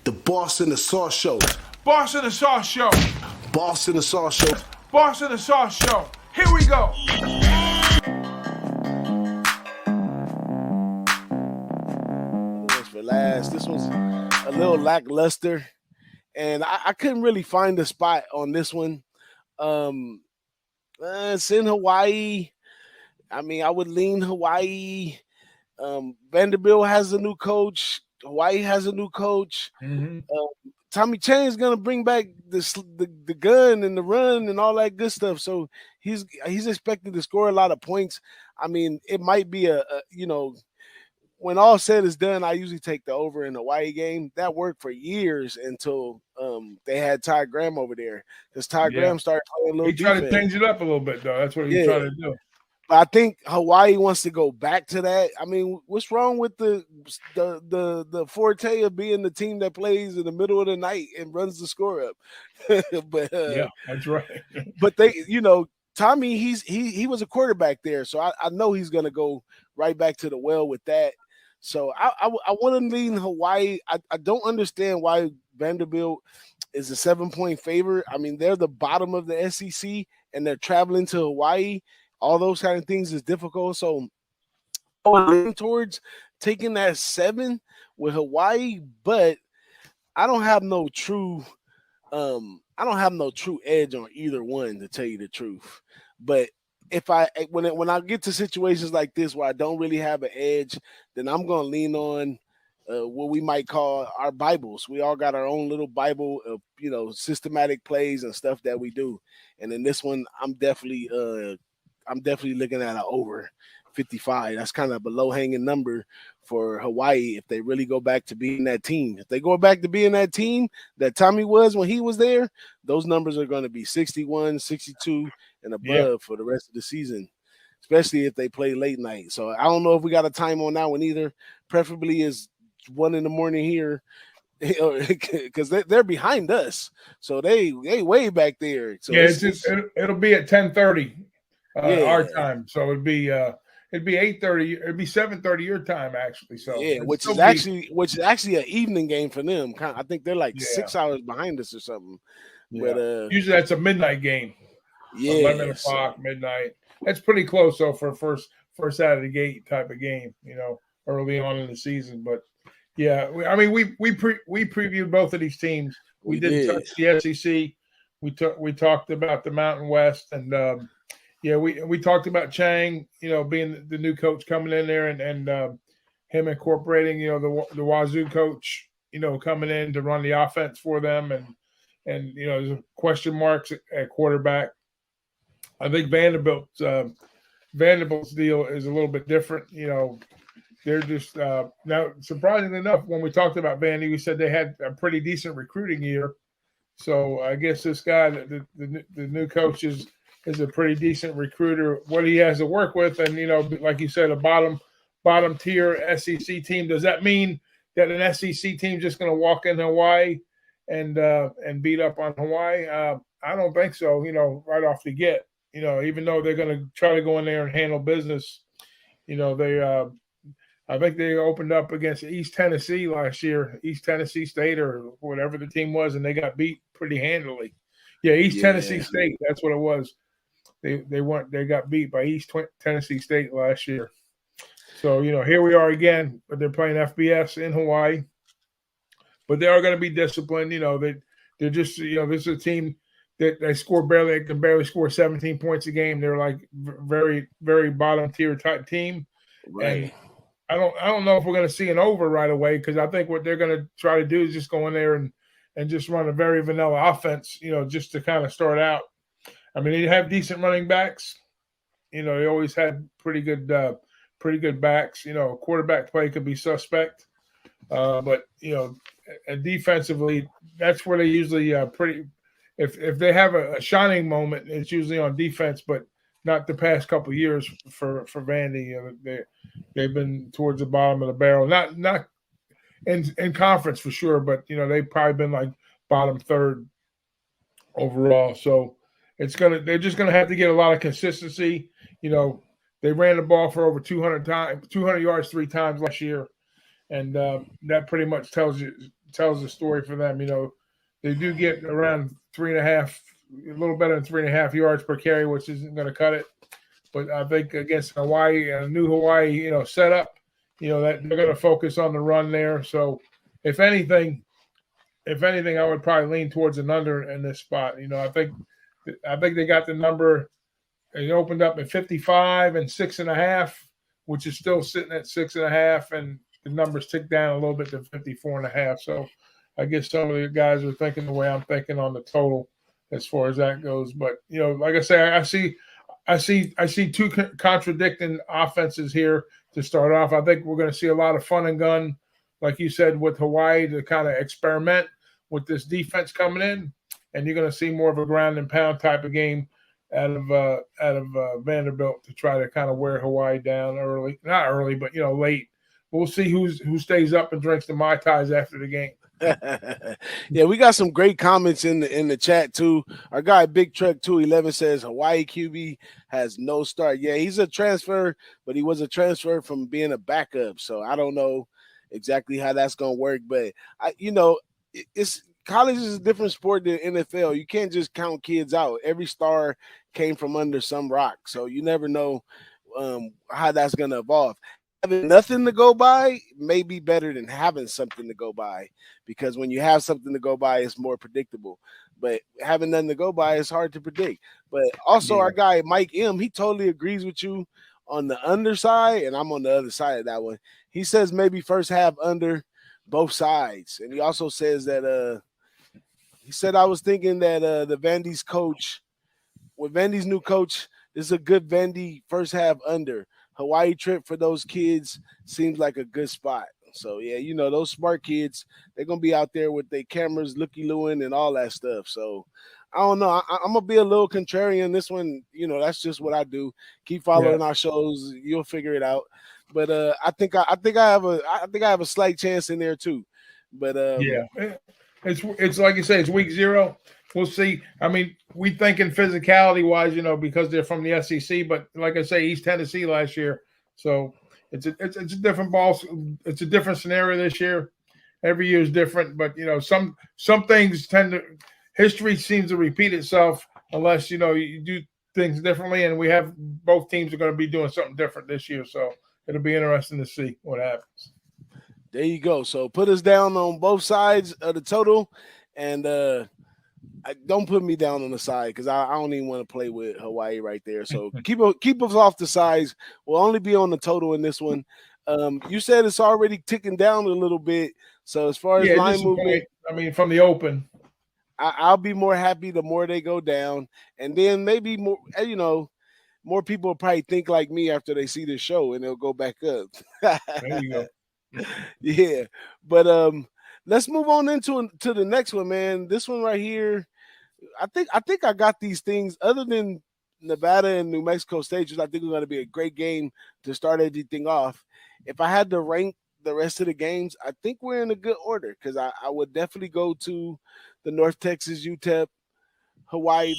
The Boss in the Sauce Show. Boss in the Sauce Show. Boss in the Sauce Show. Boss in the Sauce Show. Here we go. For last, this was a little lackluster, and I couldn't really find a spot on this one. It's in Hawaii. I mean, I would lean Hawaii. Vanderbilt has a new coach. Hawaii has a new coach. Mm-hmm. Tommy Chang is gonna bring back the gun and the run and all that good stuff. So he's expected to score a lot of points. I mean, it might be a when all said is done, I usually take the over in the Hawaii game. That worked for years until they had Ty Graham over there, because Ty Graham started playing a little. He tried to change it up a little bit, though. That's what he's trying to do. I think Hawaii wants to go back to that. I mean, what's wrong with the forte of being the team that plays in the middle of the night and runs the score up? But yeah, that's right. But they, Tommy, he was a quarterback there, so I know he's gonna go right back to the well with that. So I want to lean Hawaii. I don't understand why Vanderbilt is a 7-point favorite. I mean, they're the bottom of the SEC and they're traveling to Hawaii. All those kind of things is difficult. So I'm leaning towards taking that 7 with Hawaii, but I don't have no true edge on either one, to tell you the truth. But when I get to situations like this where I don't really have an edge, then I'm gonna lean on what we might call our Bibles. We all got our own little Bible of systematic plays and stuff that we do. And in this one, I'm definitely looking at an over 55. That's kind of a low-hanging number for Hawaii if they really go back to being that team. If they go back to being that team that Tommy was when he was there, those numbers are going to be 61, 62, and above for the rest of the season, especially if they play late night. So I don't know if we got a time on that one either. Preferably is 1 a.m. here, because they're behind us. So they way back there. So it'll be at 10:30. Our time, so it'd be 8:30. It'd be 7:30 your time, actually. So which is actually an evening game for them. I think they're like 6 hours behind us or something. Yeah. But usually that's a midnight game. 11 o'clock, midnight. That's pretty close though for first out of the gate type of game. Early on in the season. But yeah, we previewed both of these teams. We didn't touch the SEC. We talked about the Mountain West and. We talked about Chang, being the new coach coming in there and him incorporating, the Wazoo coach, coming in to run the offense for them. And there's question marks at quarterback. I think Vanderbilt's deal is a little bit different. They're just now, surprisingly enough, when we talked about Vandy, we said they had a pretty decent recruiting year. So I guess this guy, the new coach is a pretty decent recruiter. What he has to work with, and like you said, a bottom tier SEC team. Does that mean that an SEC team just going to walk in Hawaii and beat up on Hawaii? I don't think so. Right off the get. Even though they're going to try to go in there and handle business. I think they opened up against East Tennessee last year, East Tennessee State or whatever the team was, and they got beat pretty handily. Yeah, East Tennessee State. That's what it was. They got beat by East Tennessee State last year. So, here we are again, but they're playing FBS in Hawaii. But they are going to be disciplined. They're just, this is a team that they can barely score 17 points a game. They're like very, very bottom tier type team. Right. And I don't know if we're going to see an over right away, because I think what they're going to try to do is just go in there and just run a very vanilla offense, just to kind of start out. I mean, they have decent running backs. They always had pretty good backs. Quarterback play could be suspect, but and defensively, that's where they usually pretty. If they have a shining moment, it's usually on defense, but not the past couple of years for Vandy. They've been towards the bottom of the barrel. Not in conference for sure, but they've probably been like bottom third overall. So they're just gonna have to get a lot of consistency. They ran the ball for over 200 yards 3 times last year, and that pretty much tells you tells the story for them. They do get around 3.5, a little better than 3.5 yards per carry, which isn't going to cut it. But I think against Hawaii, a new Hawaii, setup, that they're going to focus on the run there. So if anything, I would probably lean towards an under in this spot. I think they got the number. It opened up at 55 and 6.5, which is still sitting at 6.5, and the numbers tick down a little bit to 54.5. So I guess some of the guys are thinking the way I'm thinking on the total as far as that goes. But like I say, I see two contradicting offenses here to start off. I think we're going to see a lot of fun and gun, like you said, with Hawaii to kind of experiment with this defense coming in, and you're going to see more of a ground and pound type of game out of Vanderbilt to try to kind of wear Hawaii down early. Not early, but late. We'll see who stays up and drinks the Mai Tais after the game. Yeah, we got some great comments in the chat too. Our guy Big Truck 211 says Hawaii QB has no start. Yeah, he's a transfer, but he was a transfer from being a backup. So I don't know exactly how that's gonna work, but it's college is a different sport than NFL. You can't just count kids out. Every star came from under some rock, so you never know how that's gonna evolve. Having nothing to go by may be better than having something to go by, because when you have something to go by, it's more predictable. But having nothing to go by is hard to predict. But also our guy Mike M, he totally agrees with you on the underside, and I'm on the other side of that one. He says maybe first half under both sides, and he also says that he said I was thinking that the Vandy's coach, with Vandy's new coach, this is a good Vandy first half under. Hawaii trip for those kids seems like a good spot. So, yeah, those smart kids, they're going to be out there with their cameras, looky-looing and all that stuff. So, I don't know. I'm going to be a little contrarian. This one, that's just what I do. Keep following our shows. You'll figure it out. But I think I have a slight chance in there too. But it's like you say, it's week 0. We'll see. I mean, we thinking physicality-wise, because they're from the SEC. But like I say, East Tennessee last year, so it's a different ball. It's a different scenario this year. Every year is different, but some things history seems to repeat itself unless you do things differently. And we have both teams are going to be doing something different this year, so it'll be interesting to see what happens. There you go. So put us down on both sides of the total, and don't put me down on the side because I don't even want to play with Hawaii right there. So keep us off the sides. We'll only be on the total in this one. You said it's already ticking down a little bit. So as far as line movement, I mean, from the open, I'll be more happy the more they go down, and then maybe more. More people will probably think like me after they see this show, and they'll go back up. There you go. Yeah, but let's move on to the next one, man. This one right here, I think I got these things. Other than Nevada and New Mexico State, I think it's going to be a great game to start everything off. If I had to rank the rest of the games, I think we're in a good order because I would definitely go to the North Texas UTEP Hawaii.